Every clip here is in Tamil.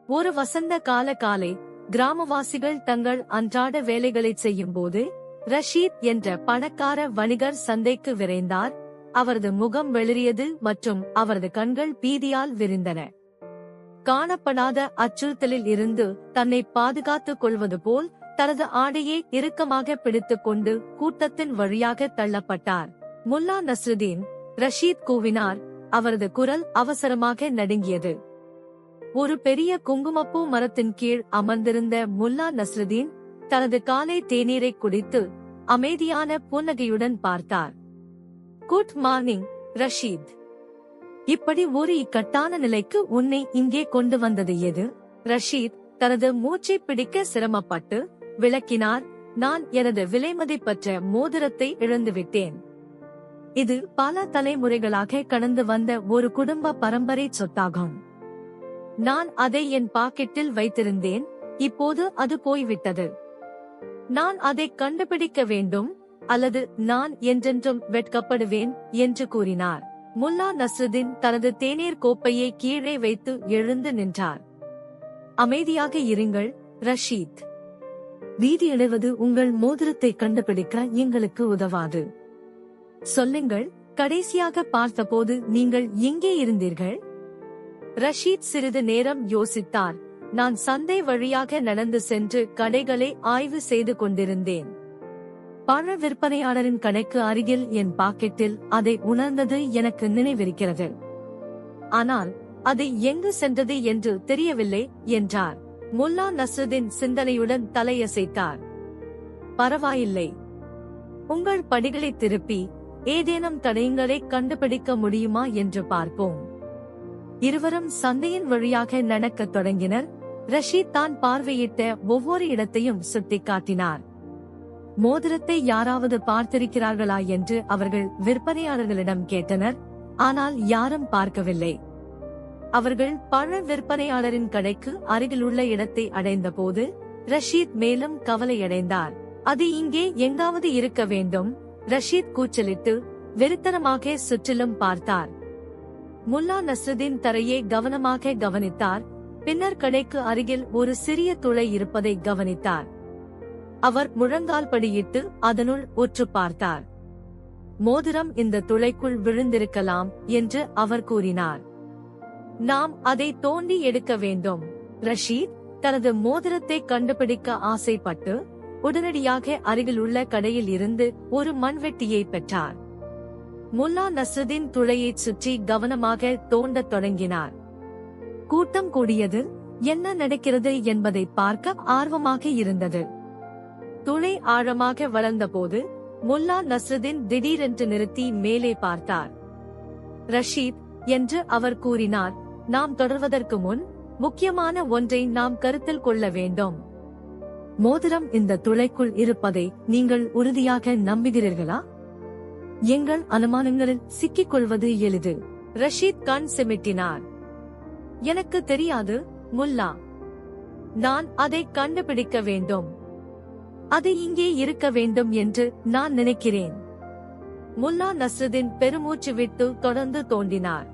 ஒரு வசந்த கால காலை கிராமவாசிகள் தங்கள் அன்றாட வேலைகளைச் செய்யும்போது ரஷீத் என்ற பணக்கார வணிகர் சந்தைக்கு விரைந்தார். அவரது முகம் வெளிரியது மற்றும் அவரது கண்கள் பீதியால் விரிந்தன. காணப்படாத அச்சுறுத்தலில் இருந்து தன்னை பாதுகாத்துக் கொள்வது போல் தனது ஆடையை இறுக்கமாக பிடித்துக் கொண்டு கூட்டத்தின் வழியாக தள்ளப்பட்டார். முல்லா நஸ்ருதீன், ரஷீத் கூவினார். அவரது குரல் அவசரமாக நடுங்கியது. ஒரு பெரிய குங்குமப்பூ மரத்தின் கீழ் அமர்ந்திருந்த முல்லா நஸ்ருதீன் தனது காலை தேநீரை குடித்து அமைதியான புன்னகையுடன் பார்த்தார். Good morning Rasheed. இப்படி ஒரு இக்கட்டான நிலைக்கு உன்னை இங்கே கொண்டு வந்தது எது? ரஷீத் தனது மூச்சை பிடிக்க சிரமப்பட்டு விளக்கினார். நான் எனது விலைமதிப்பற்ற மோதிரத்தை இழந்துவிட்டேன். இது பல தலைமுறைகளாக கடந்து வந்த ஒரு குடும்ப பரம்பரை சொத்தாகும். நான் அதை என் பாக்கெட்டில் வைத்திருந்தேன். இப்போது அது போய்விட்டது. நான் அதை கண்டுபிடிக்க வேண்டும், அல்லது நான் என்றென்றும் வெட்கப்படுவேன் என்று கூறினார். முல்லா நஸ்ருதீன் தனது தேநீர் கோப்பையை கீழே வைத்து எழுந்து நின்றார். அமைதியாக இருங்கள் ரஷீத். பீதியடைவது உங்கள் மோதிரத்தை கண்டுபிடிக்க எங்களுக்கு உதவாது. சொல்லுங்கள், கடைசியாக பார்த்தபோது நீங்கள் எங்கே இருந்தீர்கள்? ரஷீத் சிறிது நேரம் யோசித்தார். நான் சந்தை வழியாக நடந்து சென்று கடைகளை ஆய்வு செய்து கொண்டிருந்தேன். பழ விற்பனையாளரின் கடைக்கு அருகில் என் பாக்கெட்டில் அதை உணர்ந்தது எனக்கு நினைவிருக்கிறது. ஆனால் அது எங்கு சென்றது என்று தெரியவில்லை என்றார். முல்லா நஸ்ருதீன் சிந்தனையுடன் தலையசைத்தார். பரவாயில்லை. உங்கள் படிகளை திருப்பி ஏதேனும் தடயங்களை கண்டுபிடிக்க முடியுமா என்று பார்ப்போம். இருவரும் சந்தையின் வழியாக நடக்கத் தொடங்கினர். ரஷீத் தான் பார்வையிட்ட ஒவ்வொரு இடத்தையும் சுட்டிக்காட்டினார். மோதிரத்தை யாராவது பார்த்திருக்கிறார்களா என்று அவர்கள் விற்பனையாளர்களிடம் கேட்டனர். ஆனால் யாரும் பார்க்கவில்லை. அவர்கள் பழ விற்பனையாளரின் கடைக்கு அருகிலுள்ள இடத்தை அடைந்தபோது ரஷீத் மேலும் கவலையடைந்தார். அது இங்கே எங்காவது இருக்க வேண்டும். ரஷீத் கூச்சலிட்டு வெறித்தனமாக சுற்றிலும் பார்த்தார். முல்லா நஸ்ருதீன் தரையை கவனமாக கவனித்தார். பின்னர் கடைக்கு அருகில் ஒரு சிறிய துளை இருப்பதை கவனித்தார். அவர் முழங்கால் படியிட்டு அதனுள் உற்று பார்த்தார். மோதிரம் இந்த துளைக்குள் விழுந்திருக்கலாம் என்று அவர் கூறினார். நாம் அதை தோண்டி எடுக்க வேண்டும். ரஷீத் தனது மோதிரத்தை கண்டுபிடிக்க ஆசைப்பட்டு உடனடியாக அருகிலுள்ள கடையில் இருந்து ஒரு மண்வெட்டியை பெற்றார். முல்லா நஸ்ருதீன் துளையைச் சுற்றி கவனமாக தோண்டத் தொடங்கினார். கூட்டம் கூடியது. என்ன நடக்கிறது என்பதை பார்க்க ஆர்வமாக இருந்தது. துளை ஆழமாக வளர்ந்தபோது முல்லா நஸ்ருதீன் திடீரென்று நிறுத்தி மேலே பார்த்தார். ரஷீத் என்று அவர் கூறினார், நாம் தொடர்வதற்கு முன் முக்கியமான ஒன்றை நாம் கருத்தில் கொள்ள வேண்டும். மோதிரம் இந்த துளைக்குள் இருப்பதை நீங்கள் உறுதியாக நம்புகிறீர்களா? எங்கள் அனுமானங்களில் சிக்கிக் கொள்வது எளிது. ரஷீத் கண் சிமிட்டினார். எனக்கு தெரியாது முல்லா. நான் அதை கண்டுபிடிக்க வேண்டும். அது இங்கே இருக்க வேண்டும் என்று நான் நினைக்கிறேன். முல்லா நஸ்ருதீன் பெருமூச்சு விட்டு தொடர்ந்து தோண்டினார்.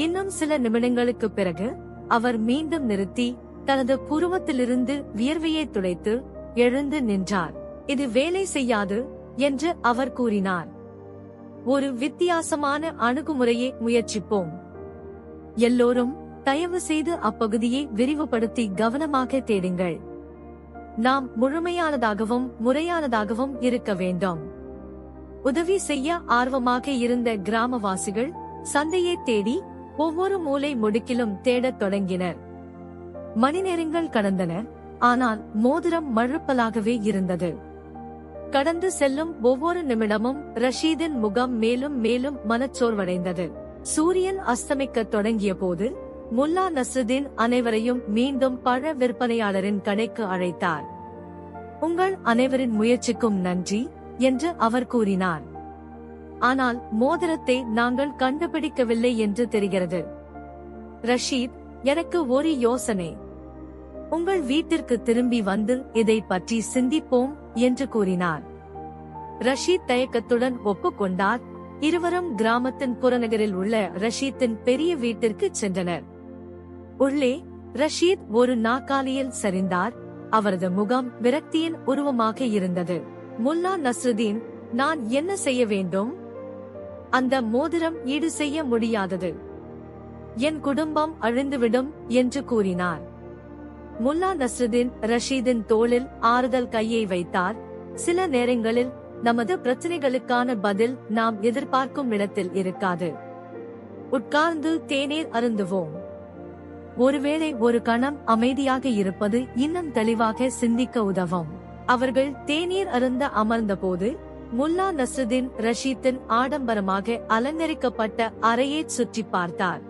இன்னும் சில நிமிடங்களுக்கு பிறகு அவர் மீண்டும் நிறுத்தி தனது புருவத்திலிருந்து வியர்வையை துடைத்து எழுந்து நின்றார். இது வேலை செய்யாது என்று அவர் கூறினார். ஒரு வித்தியாசமான அணுகுமுறையை முயற்சிப்போம். எல்லோரும் தயவு செய்து அப்பகுதியை விரிவுபடுத்தி கவனமாக தேடுங்கள். நாம் முழுமையானதாகவும் முறையானதாகவும் இருக்க வேண்டும். உதவி செய்ய ஆர்வமாக இருந்த கிராமவாசிகள் சந்தையை தேடி ஒவ்வொரு மூலை முடுக்கிலும் தேடத் தொடங்கினர். மணிநேரங்கள் கடந்தன. ஆனால் மோதிரம் மழுப்பலாகவே இருந்தது. கடந்து செல்லும் ஒவ்வொரு நிமிடமும் ரஷீதின் முகம் மேலும் மேலும் மனச்சோர்வடைந்தது. சூரியன் அஸ்தமிக்கத் தொடங்கிய போது முல்லா நஸ்ருதீன் அனைவரையும் மீண்டும் பழ விற்பனையாளரின் கடைக்கு அழைத்தார். உங்கள் அனைவரின் முயற்சிக்கும் நன்றி என்று அவர் கூறினார். ஆனால் மோதிரத்தை நாங்கள் கண்டுபிடிக்கவில்லை என்று தெரிகிறது. ரஷீத், எனக்கு ஒரு யோசனை. உங்கள் வீட்டிற்கு திரும்பி வந்து இதை பற்றி சிந்திப்போம் என்று கூறினார். ரஷீத் தயக்கத்துடன் ஒப்புக்கொண்டார். இருவரும் கிராமத்தின் புறநகரில் உள்ள ரஷீத்தின் பெரிய வீட்டிற்கு சென்றனர். உள்ளே ரஷீத் ஒரு நாற்காலியில் சரிந்தார். அவரது முகம் விரக்தியின் உருவமாக இருந்தது. முல்லா நஸ்ருதீன், நான் என்ன செய்ய வேண்டும்? அந்த மோதிரம் ஈடு செய்ய முடியாதது. என் குடும்பம் அழிந்துவிடும் என்று கூறினார். முல்லா நஸ்ருதீன் ரஷீதின் தோளில் ஆறுதல் கையை வைத்தார். சில நேரங்களில் நமது பிரச்சனைகளுக்கான பதில் நாம் எதிர்பார்க்கும் இடத்தில் இருக்காது. உட்கார்ந்து தேநீர் அருந்துவோம். ஒருவேளை ஒரு கணம் அமைதியாக இருப்பது இன்னும் தெளிவாக சிந்திக்க உதவும். அவர்கள் தேநீர் அருந்த அமர்ந்தபோது முல்லா நஸ்ருதீன் ரஷீத்தின் ஆடம்பரமாக அலங்கரிக்கப்பட்ட அறையை சுற்றி பார்த்தார்.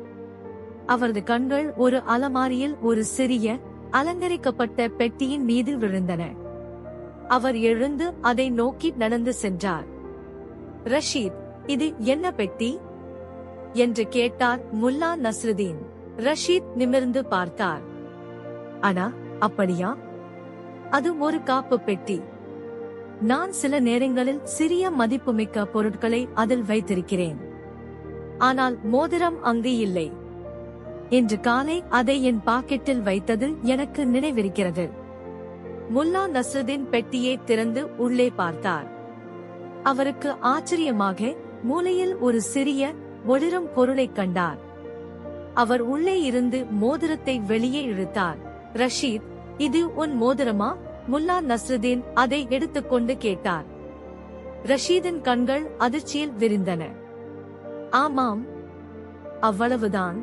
அவரது கண்கள் ஒரு அலமாரியில் ஒரு சிறிய அலங்கரிக்கப்பட்ட பெட்டியின் மீது விழுந்தன. அவர் எழுந்து அதை நோக்கி நடந்து சென்றார். ரஷீத், இது என்ன பெட்டி என்று கேட்டார் முல்லா நஸ்ருதீன். ரஷீத் நிமிர்ந்து பார்த்தார். அண்ணா, அப்படியா? அது ஒரு காப்பு பெட்டி. நான் சில நேரங்களில் சிறிய மதிப்புமிக்க பொருட்களை அதில் வைத்திருக்கிறேன். ஆனால் மோதிரம் அங்கு இல்லை. இன்று காலை அதை என் பாக்கெட்டில் வைத்தது எனக்கு நினைவிருக்கிறது. முல்லா நஸ்ருதீன் பெட்டியை திறந்து உள்ளே பார்த்தார். அவருக்கு ஆச்சரியமாக மூலையில் ஒரு சிறிய ஒளிரும் பொருளைக் கண்டார். அவர் உள்ளே இருந்து மோதிரத்தை வெளியே இழுத்தார். ரஷீத், இது உன் மோதிரமா? முல்லா நஸ்ருதீன் அதை எடுத்துக்கொண்டு கேட்டார். ரஷீதின் கண்கள் அதிர்ச்சியில் விரிந்தன. ஆமாம், அவ்வளவுதான்.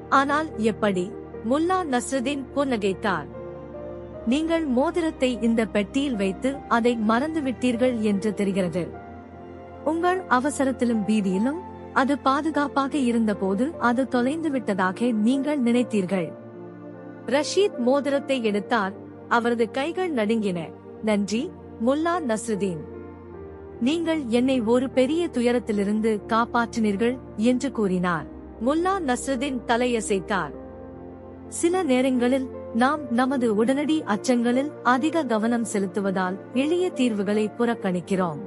ஆனால் எப்படி? முல்லா நஸ்ருதீன் புன்னகைத்தார். நீங்கள் மோதிரத்தை இந்த பெட்டியில் வைத்து அதை மறந்துவிட்டீர்கள் என்று தெரிகிறது. உங்கள் அவசரத்திலும் பீதியிலும் அது பாதுகாப்பாக இருந்தபோது அது தொலைந்து விட்டதாக நீங்கள் நினைத்தீர்கள். ரஷீத் மோதிரத்தை எடுத்தார். அவரது கைகள் நடுங்கின. நன்றி, முல்லா நஸ்ருதீன். நீங்கள் என்னை ஒரு பெரிய துயரத்திலிருந்து காப்பாற்றினீர்கள் என்று கூறினார். முல்லா நஸ்ருதீன் தலையசைத்தார். சில நேரங்களில் நாம் நமது உடனடி அச்சங்களில் அதிக கவனம் செலுத்துவதால் எளிய தீர்வுகளை புறக்கணிக்கிறோம்.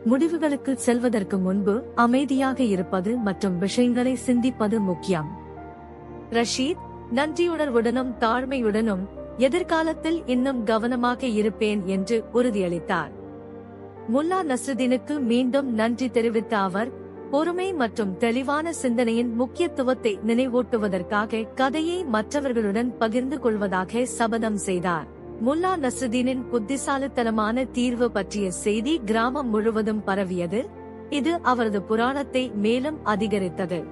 முடிவுகளுக்கு செல்வதற்கு முன்பு அமைதியாக இருப்பது மற்றும் விஷயங்களை சிந்திப்பது முக்கியம். ரஷீத் நன்றியுணர்வுடனும் தாழ்மையுடனும் எதிர்காலத்தில் இன்னும் கவனமாக இருப்பேன் என்று உறுதியளித்தார். முல்லா நஸ்ருதீனுக்கு மீண்டும் நன்றி தெரிவித்த அவர் பொறுமை மற்றும் தெளிவான சிந்தனையின் முக்கியத்துவத்தை நினைவூட்டுவதற்காக கதையை மற்றவர்களுடன் பகிர்ந்து கொள்வதாக சபதம் செய்தார். முல்லா நஸ்ருதீனின் புத்திசாலித்தனமான தீர்வு பற்றிய செய்தி கிராமம் முழுவதும் பரவியது. இது அவரது புராணத்தை மேலும் அதிகரித்தது.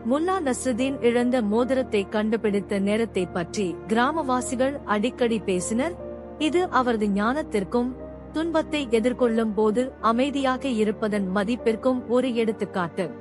முல்லா நஸ்ருதீன் இழந்த மோதிரத்தை கண்டுபிடித்த நேரத்தை பற்றி கிராமவாசிகள் அடிக்கடி பேசினர். இது அவரது ஞானத்திற்கும் துன்பத்தை எதிர்கொள்ளும் போது அமைதியாக இருப்பதன் மதிப்பிற்கும் ஒரு எடுத்துக்காட்டு.